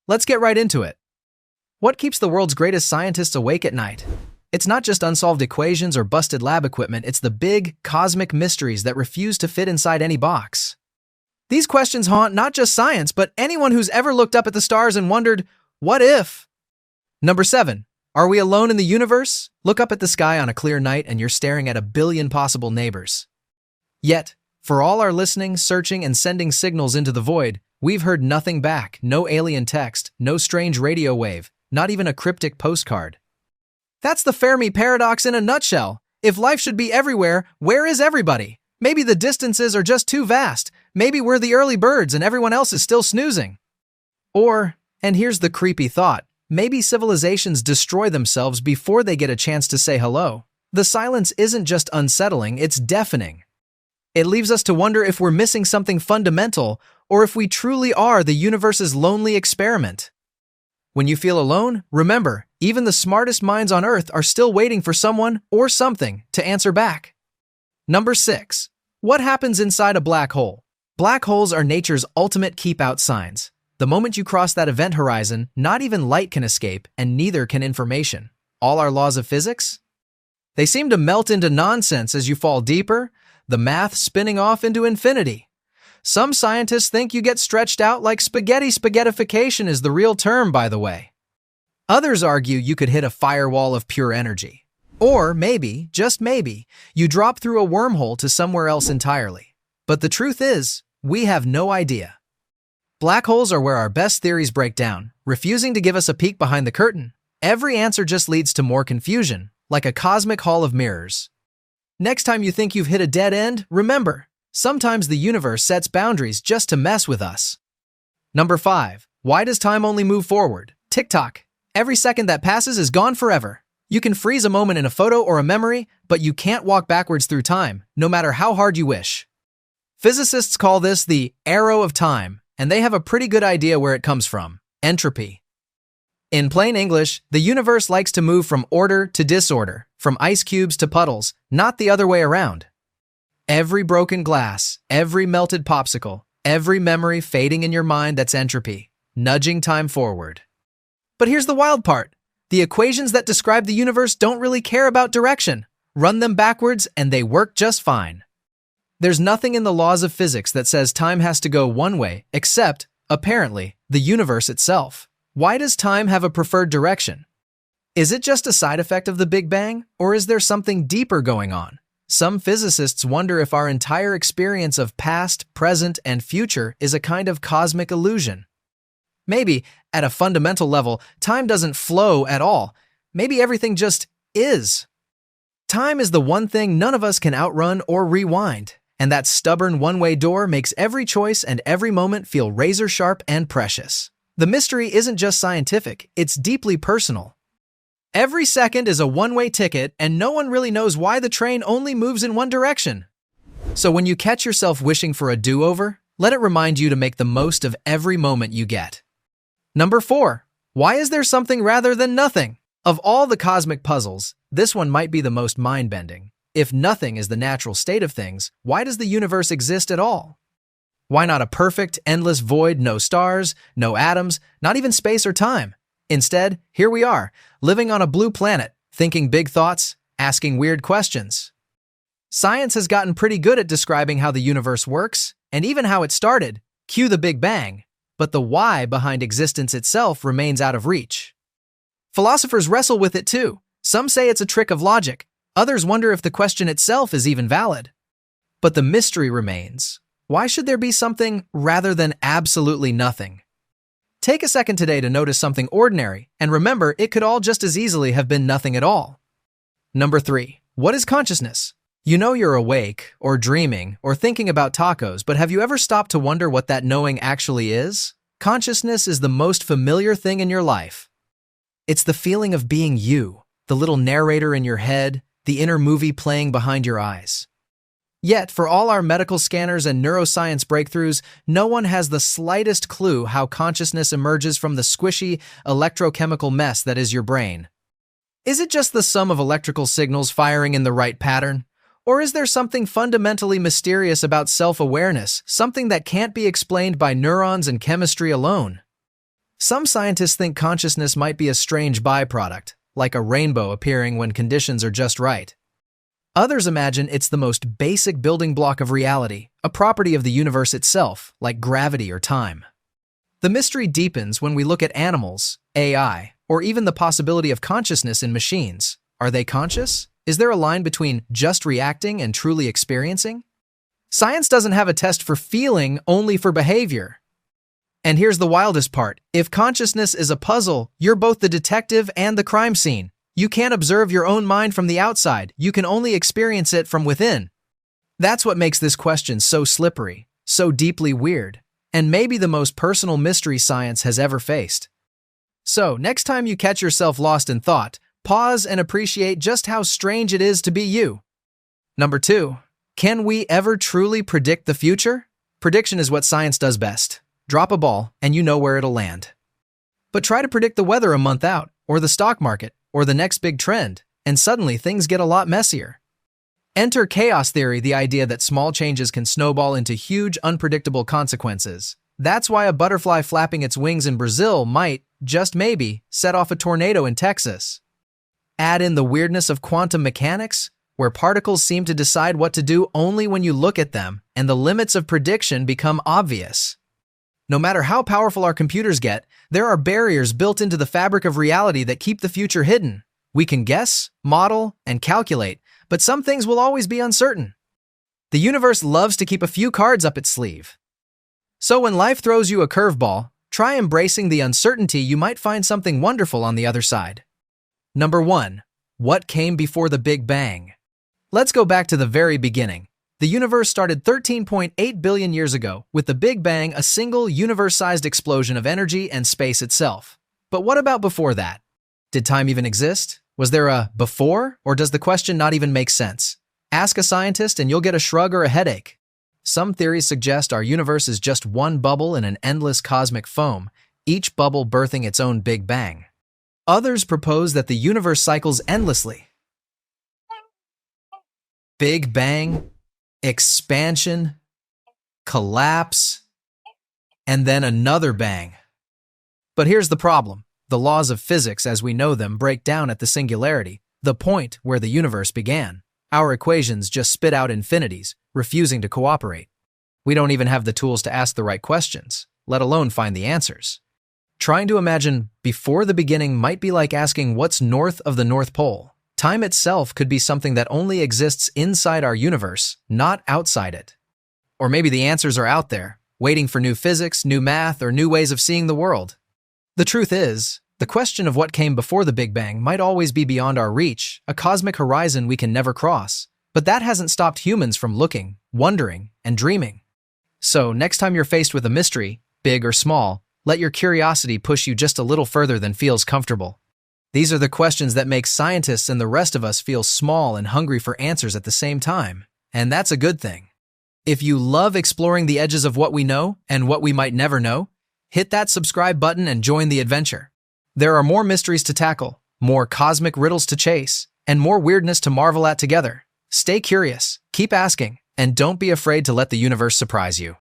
Let's get right into it. What keeps the world's greatest scientists awake at night? It's not just unsolved equations or busted lab equipment, it's the big, cosmic mysteries that refuse to fit inside any box. These questions haunt not just science, but anyone who's ever looked up at the stars and wondered, what if? Number 7. Are we alone in the universe? Look up at the sky on a clear night and you're staring at a billion possible neighbors. Yet, for all our listening, searching, and sending signals into the void, we've heard nothing back. No alien text, no strange radio wave, not even a cryptic postcard. That's the Fermi paradox in a nutshell. If life should be everywhere, where is everybody? Maybe the distances are just too vast. Maybe we're the early birds and everyone else is still snoozing. Or, and here's the creepy thought, maybe civilizations destroy themselves before they get a chance to say hello. The silence isn't just unsettling, it's deafening. It leaves us to wonder if we're missing something fundamental or if we truly are the universe's lonely experiment. When you feel alone, remember, even the smartest minds on Earth are still waiting for someone or something to answer back. Number 6. What happens inside a black hole? Black holes are nature's ultimate keep-out signs. The moment you cross that event horizon, not even light can escape, and neither can information. All our laws of physics? They seem to melt into nonsense as you fall deeper, the math spinning off into infinity. Some scientists think you get stretched out like spaghetti. Spaghettification is the real term, by the way. Others argue you could hit a firewall of pure energy. Or maybe, just maybe, you drop through a wormhole to somewhere else entirely. But the truth is, we have no idea. Black holes are where our best theories break down, refusing to give us a peek behind the curtain. Every answer just leads to more confusion, like a cosmic hall of mirrors. Next time you think you've hit a dead end, remember, sometimes the universe sets boundaries just to mess with us. Number 5. Why does time only move forward? Tick-tock. Every second that passes is gone forever. You can freeze a moment in a photo or a memory, but you can't walk backwards through time, no matter how hard you wish. Physicists call this the arrow of time, and they have a pretty good idea where it comes from: entropy. In plain English, the universe likes to move from order to disorder, from ice cubes to puddles, not the other way around. Every broken glass, every melted popsicle, every memory fading in your mind, that's entropy, nudging time forward. But here's the wild part. The equations that describe the universe don't really care about direction. Run them backwards and they work just fine. There's nothing in the laws of physics that says time has to go one way, except, apparently, the universe itself. Why does time have a preferred direction? Is it just a side effect of the Big Bang, or is there something deeper going on? Some physicists wonder if our entire experience of past, present, and future is a kind of cosmic illusion. Maybe, at a fundamental level, time doesn't flow at all. Maybe everything just is. Time is the one thing none of us can outrun or rewind, and that stubborn one-way door makes every choice and every moment feel razor-sharp and precious. The mystery isn't just scientific, it's deeply personal. Every second is a one-way ticket, and no one really knows why the train only moves in one direction. So when you catch yourself wishing for a do-over, let it remind you to make the most of every moment you get. Number 4. Why is there something rather than nothing? Of all the cosmic puzzles, this one might be the most mind-bending. If nothing is the natural state of things, why does the universe exist at all? Why not a perfect, endless void, no stars, no atoms, not even space or time? Instead, here we are, living on a blue planet, thinking big thoughts, asking weird questions. Science has gotten pretty good at describing how the universe works, and even how it started, cue the Big Bang, but the why behind existence itself remains out of reach. Philosophers wrestle with it too. Some say it's a trick of logic. Others wonder if the question itself is even valid. But the mystery remains. Why should there be something rather than absolutely nothing? Take a second today to notice something ordinary, and remember it could all just as easily have been nothing at all. Number 3. What is consciousness? You know you're awake, or dreaming, or thinking about tacos, but have you ever stopped to wonder what that knowing actually is? Consciousness is the most familiar thing in your life. It's the feeling of being you, the little narrator in your head, the inner movie playing behind your eyes. Yet, for all our medical scanners and neuroscience breakthroughs, no one has the slightest clue how consciousness emerges from the squishy, electrochemical mess that is your brain. Is it just the sum of electrical signals firing in the right pattern? Or is there something fundamentally mysterious about self-awareness, something that can't be explained by neurons and chemistry alone? Some scientists think consciousness might be a strange byproduct, like a rainbow appearing when conditions are just right. Others imagine it's the most basic building block of reality, a property of the universe itself, like gravity or time. The mystery deepens when we look at animals, AI, or even the possibility of consciousness in machines. Are they conscious? Is there a line between just reacting and truly experiencing? Science doesn't have a test for feeling, only for behavior. And here's the wildest part. If consciousness is a puzzle, you're both the detective and the crime scene. You can't observe your own mind from the outside. You can only experience it from within. That's what makes this question so slippery, so deeply weird, and maybe the most personal mystery science has ever faced. So, next time you catch yourself lost in thought, pause and appreciate just how strange it is to be you. Number 2. Can we ever truly predict the future? Prediction is what science does best. Drop a ball, and you know where it'll land. But try to predict the weather a month out, or the stock market, or the next big trend, and suddenly things get a lot messier. Enter chaos theory, the idea that small changes can snowball into huge, unpredictable consequences. That's why a butterfly flapping its wings in Brazil might, just maybe, set off a tornado in Texas. Add in the weirdness of quantum mechanics, where particles seem to decide what to do only when you look at them, and the limits of prediction become obvious. No matter how powerful our computers get, there are barriers built into the fabric of reality that keep the future hidden. We can guess, model, and calculate, but some things will always be uncertain. The universe loves to keep a few cards up its sleeve. So when life throws you a curveball, try embracing the uncertainty. You might find something wonderful on the other side. Number 1. What came before the Big Bang? Let's go back to the very beginning. The universe started 13.8 billion years ago, with the Big Bang a single universe-sized explosion of energy and space itself. But what about before that? Did time even exist? Was there a before, or does the question not even make sense? Ask a scientist and you'll get a shrug or a headache. Some theories suggest our universe is just one bubble in an endless cosmic foam, each bubble birthing its own Big Bang. Others propose that the universe cycles endlessly. Big Bang, expansion, collapse, and then another bang. But here's the problem. The laws of physics as we know them break down at the singularity, the point where the universe began. Our equations just spit out infinities, refusing to cooperate. We don't even have the tools to ask the right questions, let alone find the answers. Trying to imagine before the beginning might be like asking what's north of the North Pole. Time itself could be something that only exists inside our universe, not outside it. Or maybe the answers are out there, waiting for new physics, new math, or new ways of seeing the world. The truth is, the question of what came before the Big Bang might always be beyond our reach, a cosmic horizon we can never cross. But that hasn't stopped humans from looking, wondering, and dreaming. So, next time you're faced with a mystery, big or small, let your curiosity push you just a little further than feels comfortable. These are the questions that make scientists and the rest of us feel small and hungry for answers at the same time. And that's a good thing. If you love exploring the edges of what we know and what we might never know, hit that subscribe button and join the adventure. There are more mysteries to tackle, more cosmic riddles to chase, and more weirdness to marvel at together. Stay curious, keep asking, and don't be afraid to let the universe surprise you.